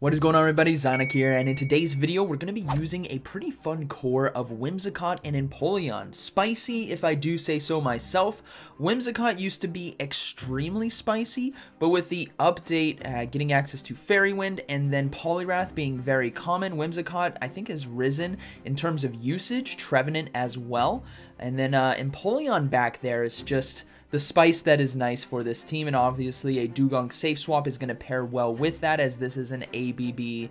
What is going on, everybody? ZyoniK here, and in today's video we're going to be using a pretty fun core of Whimsicott and Empoleon. Spicy, if I do say so myself. Whimsicott used to be extremely spicy, but with the update getting access to Fairy Wind and then Poliwrath being very common, Whimsicott I think has risen in terms of usage, Trevenant as well, and then Empoleon back there is just the spice that is nice for this team, and obviously a Dugong safe swap is going to pair well with that, as this is an ABB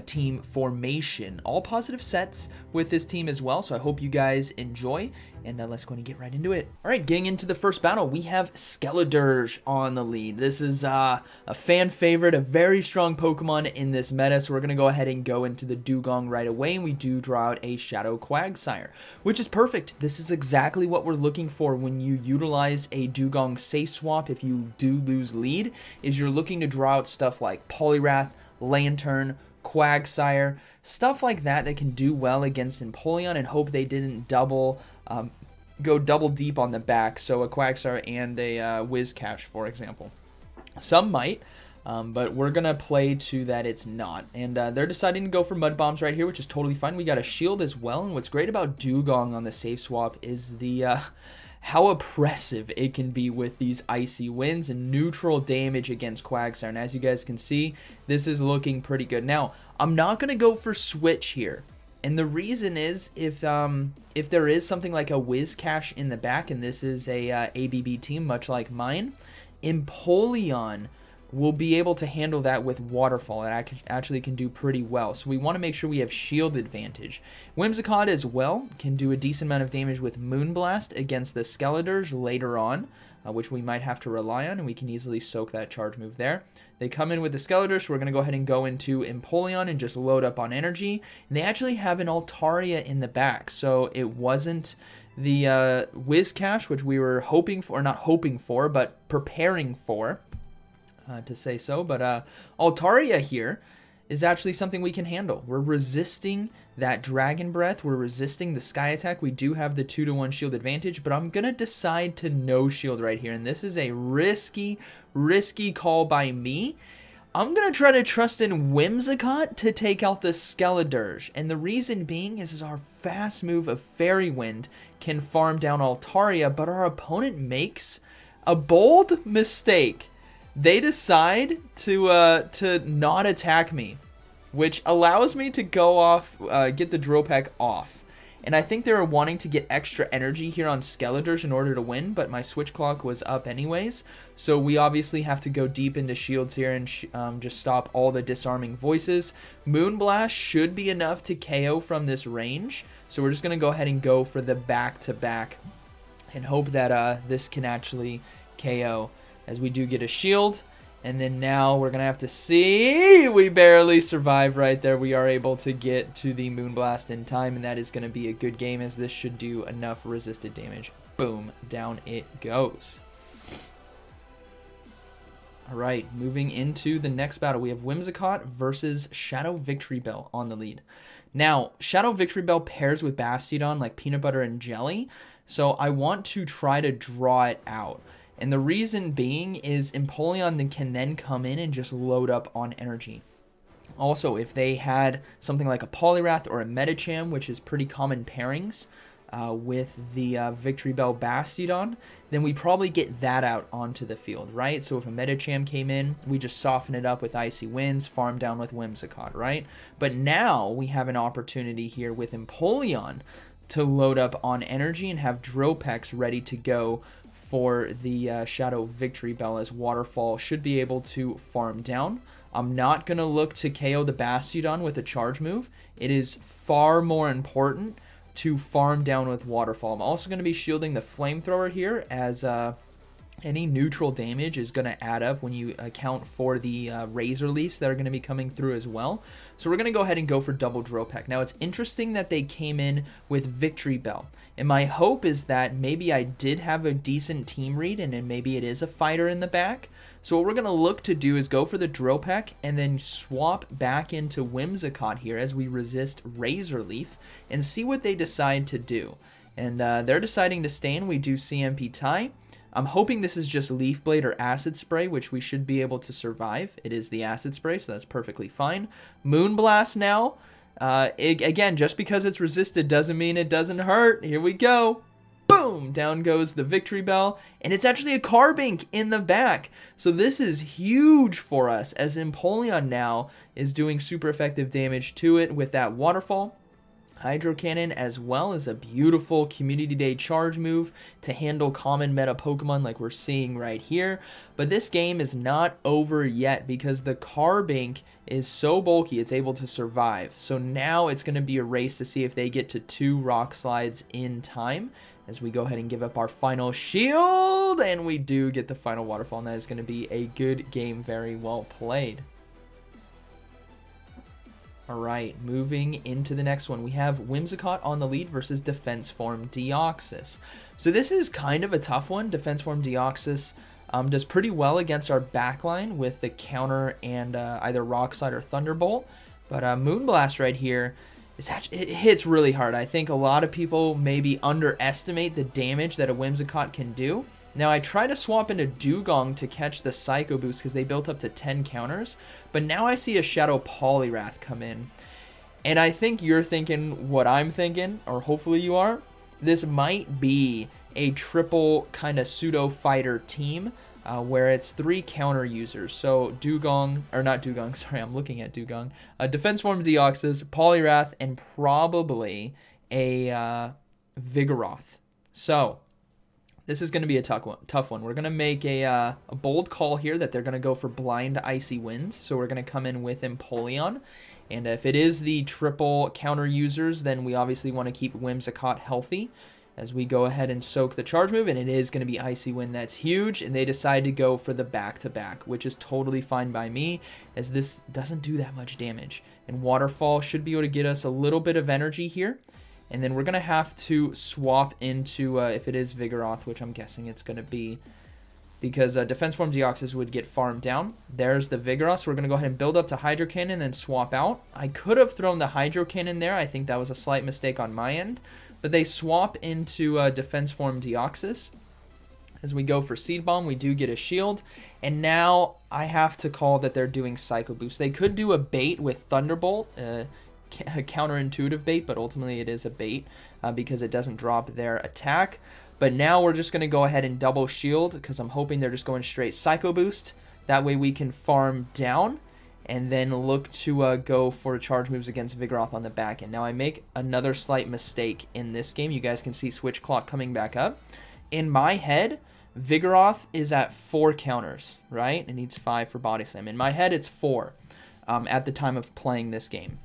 team formation. All positive sets with this team as well, so I hope you guys enjoy, and let's go and get right into it. Alright, getting into the first battle, we have Skeledirge on the lead. This is a fan favorite, a very strong Pokemon in this meta, so we're going to go ahead and go into the Dugong right away, and we do draw out a Shadow Quagsire, which is perfect. This is exactly what we're looking for when you utilize a Dugong safe swap. If you do lose lead, is you're looking to draw out stuff like Poliwrath, Lantern, Quagsire, stuff like that that can do well against Empoleon, and hope they didn't go double deep on the back, so a Quagsire and a Whiscash, for example. Some might, but we're gonna play to that it's not, and they're deciding to go for Mud Bombs right here, which is totally fine. We got a shield as well, and what's great about Dugong on the safe swap is the how oppressive it can be with these icy winds and neutral damage against Quagsire. And as you guys can see, this is looking pretty good. Now, I'm not going to go for switch here. And the reason is, if there is something like a Whiscash in the back, and this is a ABB team much like mine, Empoleon will be able to handle that with Waterfall. It actually can do pretty well. So we want to make sure we have shield advantage. Whimsicott as well can do a decent amount of damage with Moonblast against the Skeledirge later on, which we might have to rely on, and we can easily soak that charge move there. They come in with the Skeledirge, so we're going to go ahead and go into Empoleon and just load up on energy. And they actually have an Altaria in the back, so it wasn't the Whiscash, which we were hoping for, not hoping for, but preparing for. To say so, but Altaria here is actually something we can handle. We're resisting that Dragon Breath, we're resisting the Sky Attack. We do have the 2-to-1 shield advantage, but I'm gonna decide to no shield right here, and this is a risky call by me. I'm gonna try to trust in Whimsicott to take out the Skeledirge, and the reason being is our fast move of Fairy Wind can farm down Altaria, but our opponent makes a bold mistake. They decide to not attack me, which allows me to go off, get the Drill Peck off. And I think they were wanting to get extra energy here on Skeledirge in order to win, but my switch clock was up anyways. So we obviously have to go deep into shields here and just stop all the disarming voices. Moonblast should be enough to KO from this range. So we're just going to go ahead and go for the back-to-back and hope that this can actually KO. As we do get a shield, and then now we're gonna have to see. We barely survived right there. We are able to get to the Moonblast in time, and that is gonna be a good game, as this should do enough resisted damage. Boom, down it goes. Alright, moving into the next battle, we have Whimsicott versus Shadow Victory Bell on the lead. Now, Shadow Victory Bell pairs with Bastiodon like peanut butter and jelly, so I want to try to draw it out. And the reason being is Empoleon can then come in and just load up on energy. Also, if they had something like a Poliwrath or a Metacham, which is pretty common pairings with the Victory Bell Bastiodon, then we probably get that out onto the field, right? So if a Metacham came in, we just soften it up with Icy Winds, farm down with Whimsicott, right? But now we have an opportunity here with Empoleon to load up on energy and have Drill Pecks ready to go for the Shadow Victory Bell, as Waterfall should be able to farm down. I'm not going to look to KO the Bastiodon with a charge move. It is far more important to farm down with Waterfall. I'm also going to be shielding the Flamethrower here, as any neutral damage is going to add up when you account for the Razor Leafs that are going to be coming through as well. So we're going to go ahead and go for double Drill Peck. Now, it's interesting that they came in with Victory Bell. And my hope is that maybe I did have a decent team read, and then maybe it is a fighter in the back. So what we're going to look to do is go for the Drill Peck and then swap back into Whimsicott here as we resist Razor Leaf and see what they decide to do. And they're deciding to stay in. We do CMP tie. I'm hoping this is just Leaf Blade or Acid Spray, which we should be able to survive. It is the Acid Spray, so that's perfectly fine. Moonblast now. Again, just because it's resisted doesn't mean it doesn't hurt. Here we go. Boom! Down goes the Victory Bell. And it's actually a Carbink in the back. So this is huge for us, as Empoleon now is doing super effective damage to it with that Waterfall. Hydro Cannon, as well as a beautiful Community Day charge move to handle common meta Pokemon like we're seeing right here. But this game is not over yet because the Carbink is so bulky it's able to survive. So now it's going to be a race to see if they get to 2 Rock Slides in time, as we go ahead and give up our final shield, and we do get the final Waterfall, and that is going to be a good game, very well played. Alright, moving into the next one, we have Whimsicott on the lead versus Defense Form Deoxys. So this is kind of a tough one. Defense Form Deoxys does pretty well against our backline with the counter and either Rock Slide or Thunderbolt. But Moonblast right here, it hits really hard. I think a lot of people maybe underestimate the damage that a Whimsicott can do. Now, I try to swap into Dugong to catch the Psycho Boost because they built up to 10 counters, but now I see a Shadow Poliwrath come in. And I think you're thinking what I'm thinking, or hopefully you are. This might be a triple kind of pseudo-fighter team where it's 3 counter users. So Dugong, or not Dugong, sorry, I'm looking at Dugong. Defense Form Deoxys, Poliwrath, and probably a Vigoroth. So this is going to be a tough one. We're going to make a bold call here that they're going to go for blind Icy Winds. So we're going to come in with Empoleon. And if it is the triple counter users, then we obviously want to keep Whimsicott healthy as we go ahead and soak the charge move. And it is going to be Icy Wind. That's huge. And they decide to go for the back-to-back, which is totally fine by me, as this doesn't do that much damage. And Waterfall should be able to get us a little bit of energy here. And then we're going to have to swap into, if it is Vigoroth, which I'm guessing it's going to be, because Defense Form Deoxys would get farmed down. There's the Vigoroth, so we're going to go ahead and build up to Hydro Cannon and then swap out. I could have thrown the Hydro Cannon there. I think that was a slight mistake on my end. But they swap into Defense Form Deoxys. As we go for Seed Bomb, we do get a shield. And now I have to call that they're doing Psycho Boost. They could do a bait with Thunderbolt, a counterintuitive bait, but ultimately it is a bait because it doesn't drop their attack. But now we're just going to go ahead and double shield because I'm hoping they're just going straight Psycho Boost. That way we can farm down and then look to go for charge moves against Vigoroth on the back end. Now I make another slight mistake in this game. You guys can see Switch Clock coming back up. In my head, Vigoroth is at 4 counters, right? It needs 5 for Body Slam. In my head, it's 4 at the time of playing this game.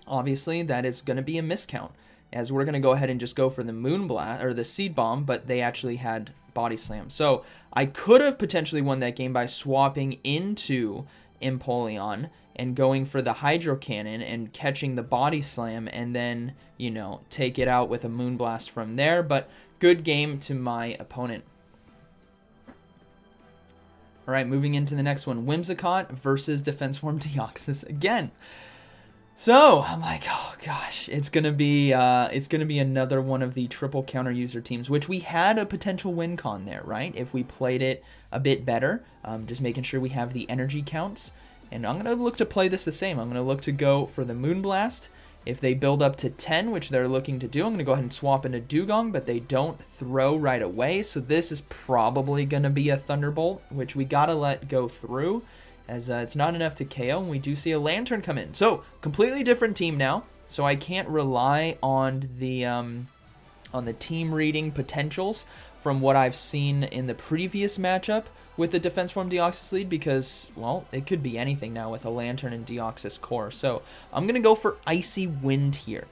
Obviously, that is going to be a miscount, as we're going to go ahead and just go for the Moonblast, or the Seed Bomb, but they actually had Body Slam. So I could have potentially won that game by swapping into Empoleon and going for the Hydro Cannon and catching the Body Slam and then, you know, take it out with a Moonblast from there. But good game to my opponent. All right, moving into the next one. Whimsicott versus Defense Form Deoxys again. So I'm like, oh gosh, it's gonna be another one of the triple counter user teams, which we had a potential win con there, right? If we played it a bit better, just making sure we have the energy counts. And I'm gonna look to play this the same. I'm gonna look to go for the Moonblast. If they build up to 10, which they're looking to do, I'm gonna go ahead and swap into Dugong, but they don't throw right away. So this is probably gonna be a Thunderbolt, which we gotta let go through, as it's not enough to KO, and we do see a Lantern come in. So, completely different team now, so I can't rely on the team reading potentials from what I've seen in the previous matchup with the Defense Form Deoxys lead, because, well, it could be anything now with a Lantern and Deoxys core. So, I'm going to go for Icy Wind here.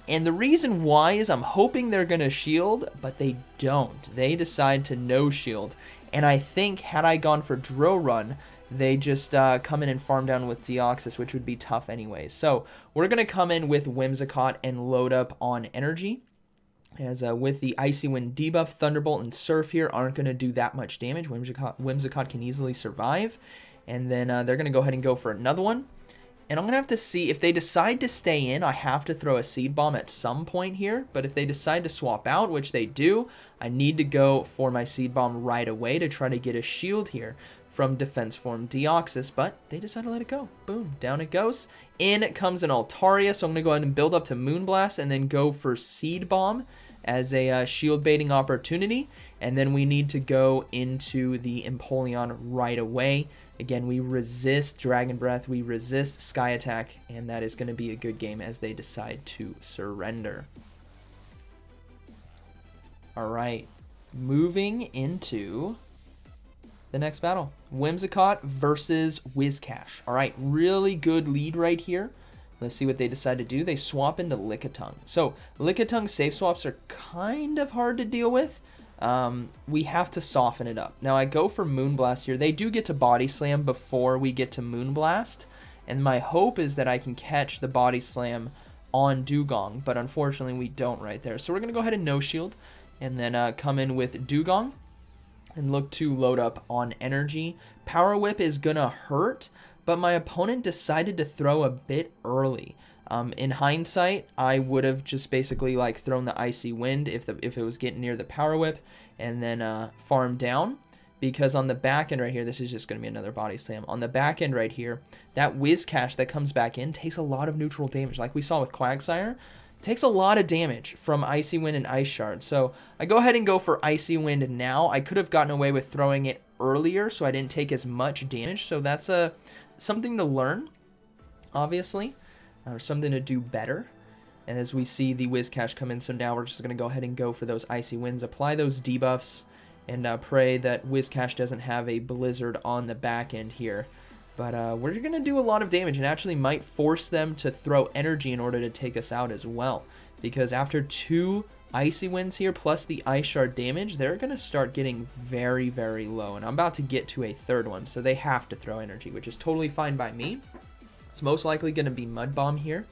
And the reason why is I'm hoping they're going to shield, but they don't. They decide to no shield. And I think, had I gone for Drill Run, they just come in and farm down with Deoxys, which would be tough anyways. So we're going to come in with Whimsicott and load up on energy. As with the Icy Wind debuff, Thunderbolt and Surf here aren't going to do that much damage. Whimsicott can easily survive. And then they're going to go ahead and go for another one. And I'm going to have to see if they decide to stay in. I have to throw a Seed Bomb at some point here. But if they decide to swap out, which they do, I need to go for my Seed Bomb right away to try to get a shield here from Defense Form Deoxys. But they decide to let it go. Boom. Down it goes. In comes an Altaria. So I'm going to go ahead and build up to Moonblast and then go for Seed Bomb as a shield baiting opportunity. And then we need to go into the Empoleon right away. Again, we resist Dragon Breath, we resist Sky Attack, and that is going to be a good game as they decide to surrender. Alright, moving into the next battle. Whimsicott versus Whiscash. Alright, really good lead right here. Let's see what they decide to do. They swap into Lickitung. So, Lickitung safe swaps are kind of hard to deal with. We have to soften it up. Now I go for Moonblast here. They do get to Body Slam before we get to Moonblast, and my hope is that I can catch the Body Slam on Dugong, but unfortunately we don't right there. So we're going to go ahead and No Shield, and then come in with Dugong, and look to load up on energy. Power Whip is going to hurt, but my opponent decided to throw a bit early. In hindsight, I would have just basically like thrown the Icy Wind if it was getting near the Power Whip, and then farm down, because on the back end right here, this is just going to be another Body Slam. On the back end right here, that Whiscash that comes back in takes a lot of neutral damage. Like we saw with Quagsire, takes a lot of damage from Icy Wind and Ice Shard. So I go ahead and go for Icy Wind now. I could have gotten away with throwing it earlier so I didn't take as much damage. So that's something to learn, obviously. Or something to do better. And as we see the Whiscash come in, so now we're just going to go ahead and go for those Icy Winds, apply those debuffs, and pray that Whiscash doesn't have a Blizzard on the back end here. But we're going to do a lot of damage, and actually might force them to throw energy in order to take us out as well. Because after 2 Icy Winds here, plus the Ice Shard damage, they're going to start getting very, very low. And I'm about to get to a 3rd one, so they have to throw energy, which is totally fine by me. It's most likely going to be Mud Bomb here.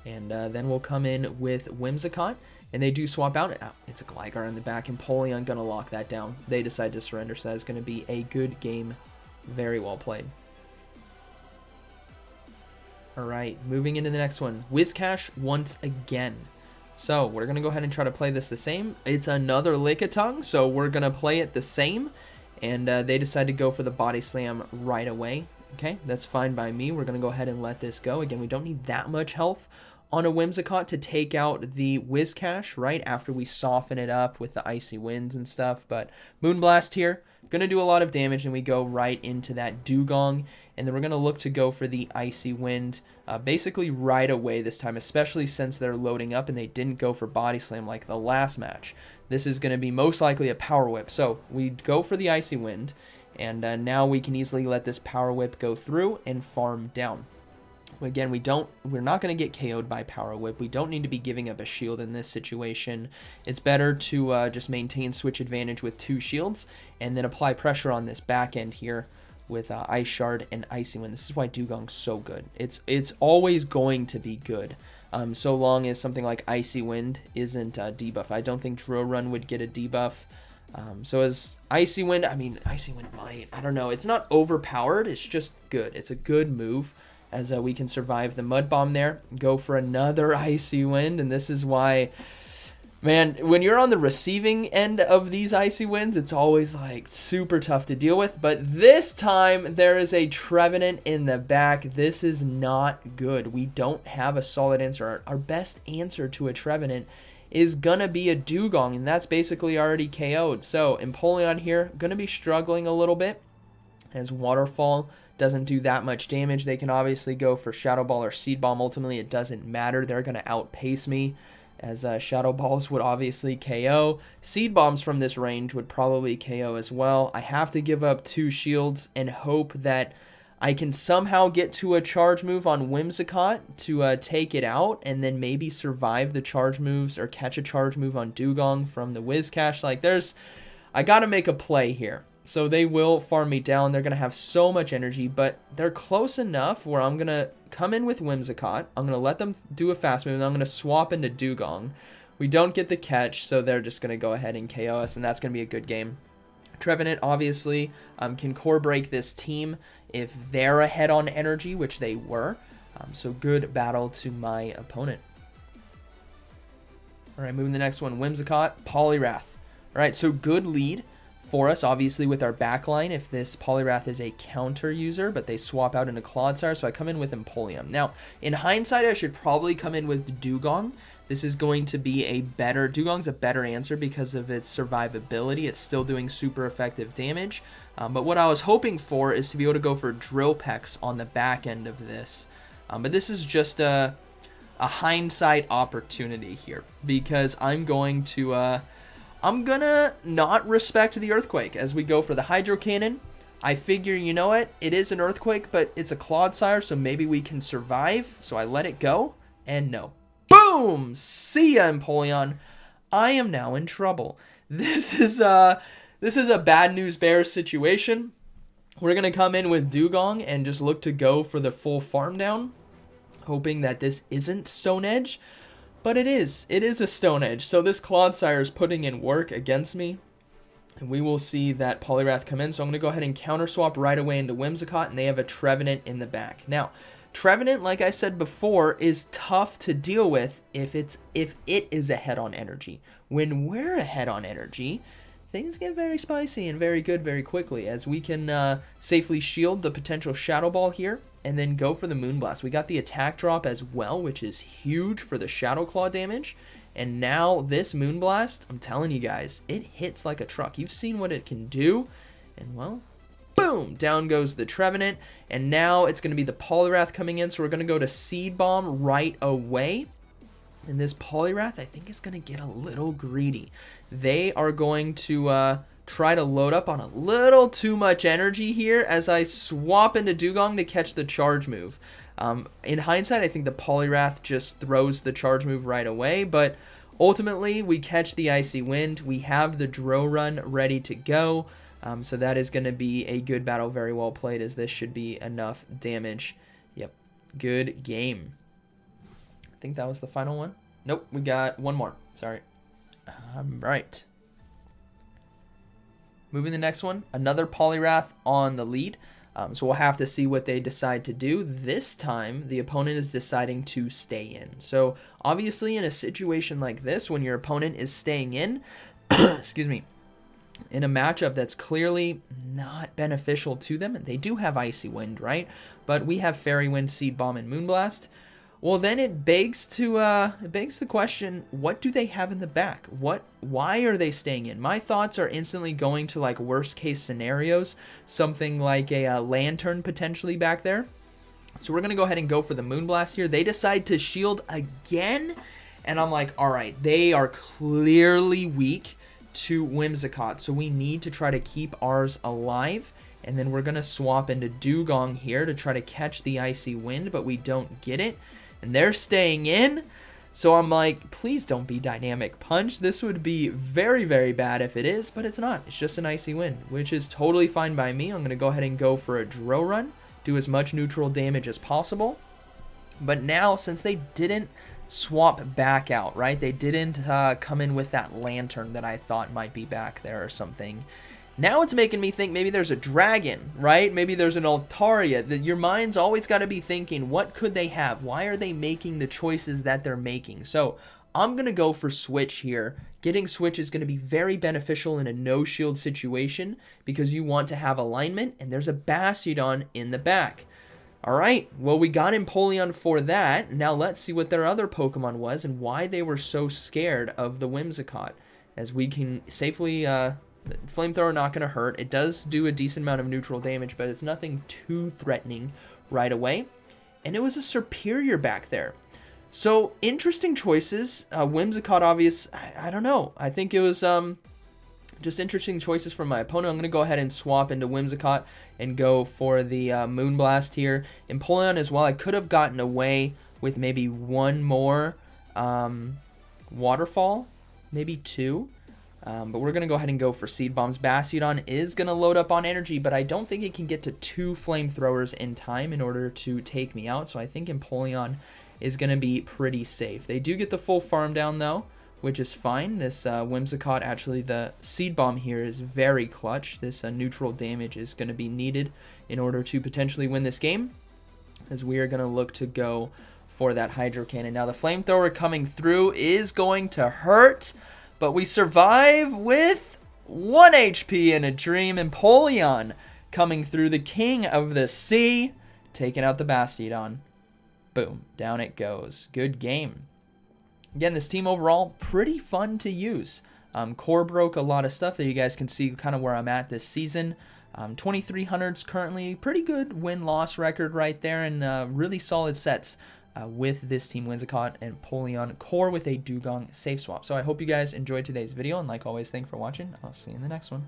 And then we'll come in with Whimsicott. And they do swap out. Oh, it's a Gligar in the back. And Empoleon going to lock that down. They decide to surrender. So that's going to be a good game. Very well played. Alright, moving into the next one. Whiscash once again. So we're going to go ahead and try to play this the same. It's another Lickitung. So we're going to play it the same. And they decide to go for the Body Slam right away. Okay, that's fine by me. We're going to go ahead and let this go. Again, we don't need that much health on a Whimsicott to take out the Whiscash, right, after we soften it up with the Icy Winds and stuff. But Moonblast here, going to do a lot of damage, and we go right into that Dugong. And then we're going to look to go for the Icy Wind basically right away this time, especially since they're loading up and they didn't go for Body Slam like the last match. This is going to be most likely a Power Whip. So we go for the Icy Wind. And now we can easily let this Power Whip go through and farm down. Again, we're not going to get KO'd by Power Whip. We don't need to be giving up a shield in this situation. It's better to just maintain switch advantage with 2 shields and then apply pressure on this back end here with Ice Shard and Icy Wind. This is why Dugong's so good. It's always going to be good. So long as something like Icy Wind isn't debuff. I don't think Drill Run would get a debuff. So as Icy Wind, Icy Wind might, I don't know. It's not overpowered. It's just good. It's a good move as we can survive the Mud Bomb there. Go for another Icy Wind. And this is why, man, when you're on the receiving end of these Icy Winds, it's always like super tough to deal with. But this time there is a Trevenant in the back. This is not good. We don't have a solid answer. Our best answer to a Trevenant is gonna be a Dugong, and that's basically already KO'd. So Empoleon here gonna be struggling a little bit as Waterfall doesn't do that much damage. They can obviously go for Shadow Ball or Seed Bomb. Ultimately, it doesn't matter. They're gonna outpace me, as Shadow Balls would obviously KO. Seed Bombs from this range would probably KO as well. I have to give up 2 shields and hope that I can somehow get to a charge move on Whimsicott to take it out, and then maybe survive the charge moves or catch a charge move on Dugong from the Whiscash. Like, I got to make a play here. So they will farm me down. They're going to have so much energy, but they're close enough where I'm going to come in with Whimsicott. I'm going to let them do a fast move, and I'm going to swap into Dugong. We don't get the catch, so they're just going to go ahead and KO us, and that's going to be a good game. Trevenant obviously can core break this team if they're ahead on energy, which they were. So good battle to my opponent. All right, moving to the next one, Whimsicott, Poliwrath. All right, so good lead for us, obviously, with our backline if this Poliwrath is a counter user, but they swap out into Clodsire, so I come in with Empoleon. Now, in hindsight, I should probably come in with Dugong. This is going to be a better, Dugong's a better answer because of its survivability. It's still doing super effective damage, but what I was hoping for is to be able to go for Drill Pecks on the back end of this. But this is just a hindsight opportunity here because I'm gonna not respect the Earthquake as we go for the Hydro Cannon. I figure, you know what, it is an Earthquake, but it's a Clodsire, so maybe we can survive. So I let it go, and no. Boom! See ya, Empoleon. I am now in trouble. This is a bad news bears situation. We're gonna come in with Dugong and just look to go for the full farm down, hoping that this isn't Stone Edge. But it is a Stone Edge, so this Clodsire is putting in work against me, and we will see that Poliwrath come in. So I'm going to go ahead and counter swap right away into Whimsicott, and they have a Trevenant in the back. Now, Trevenant, like I said before, is tough to deal with if it is ahead on energy. When we're ahead on energy, things get very spicy and very good very quickly, as we can safely shield the potential Shadow Ball here and then go for the Moonblast. We got the attack drop as well, which is huge for the Shadow Claw damage. And now this Moonblast, I'm telling you guys, it hits like a truck. You've seen what it can do. And well, boom, down goes the Trevenant. And now it's going to be the Poliwrath coming in. So we're going to go to Seed Bomb right away. And this Poliwrath, I think, is going to get a little greedy. They are going to try to load up on a little too much energy here as I swap into Dugong to catch the charge move. In hindsight, I think the Poliwrath just throws the charge move right away, but ultimately we catch the Icy Wind. We have the Dro Run ready to go, so that is going to be a good battle, very well played, as this should be enough damage. Yep, good game. I think that was the final one. Nope, we got one more. Sorry. Right. Moving to the next one, another Poliwrath on the lead. So we'll have to see what they decide to do. This time, the opponent is deciding to stay in. So obviously, in a situation like this, when your opponent is staying in, excuse me, in a matchup that's clearly not beneficial to them, they do have Icy Wind, right? But we have Fairy Wind, Seed Bomb, and Moonblast. Well, then it begs the question, what do they have in the back? Why are they staying in? My thoughts are instantly going to like worst case scenarios, something like a Lantern potentially back there. So we're going to go ahead and go for the Moonblast here. They decide to shield again, and I'm like, all right, they are clearly weak to Whimsicott, so we need to try to keep ours alive. And then we're going to swap into Dugong here to try to catch the Icy Wind, but we don't get it. And they're staying in, so I'm like, please don't be Dynamic Punch. This would be very, very bad if it is, but it's not. It's just an Icy Wind, which is totally fine by me. I'm going to go ahead and go for a Dro Run, do as much neutral damage as possible. But now, since they didn't swap back out, right? They didn't come in with that Lantern that I thought might be back there or something. Now it's making me think maybe there's a dragon, right? Maybe there's an Altaria. Your mind's always got to be thinking, what could they have? Why are they making the choices that they're making? So I'm going to go for Switch here. Getting Switch is going to be very beneficial in a no-shield situation because you want to have alignment, and there's a Bastiodon in the back. All right, well, we got Empoleon for that. Now let's see what their other Pokemon was and why they were so scared of the Whimsicott, as we can safely... Flamethrower not going to hurt. It does do a decent amount of neutral damage, but it's nothing too threatening right away. And it was a Superior back there. So, interesting choices. Whimsicott, obvious. I don't know. I think it was just interesting choices from my opponent. I'm going to go ahead and swap into Whimsicott and go for the Moonblast here. Empoleon as well. I could have gotten away with maybe one more Waterfall. Maybe two. But we're going to go ahead and go for Seed Bombs. Bastiodon is going to load up on energy, but I don't think it can get to 2 Flamethrowers in time in order to take me out. So I think Empoleon is going to be pretty safe. They do get the full farm down, though, which is fine. This Whimsicott, actually, the Seed Bomb here is very clutch. This neutral damage is going to be needed in order to potentially win this game. as we are going to look to go for that Hydro Cannon. Now, the Flamethrower coming through is going to hurt, but we survive with 1 HP and a Dream. Empoleon coming through, the King of the Sea, taking out the Bastiodon. Boom, down it goes. Good game. Again, this team overall, pretty fun to use. Core broke a lot of stuff that you guys can see kind of where I'm at this season. 2300s currently, pretty good win-loss record right there, and really solid sets with this team, Whimsicott and Empoleon core with a Dugong safe swap. So I hope you guys enjoyed today's video, and like always, thanks for watching. I'll see you in the next one.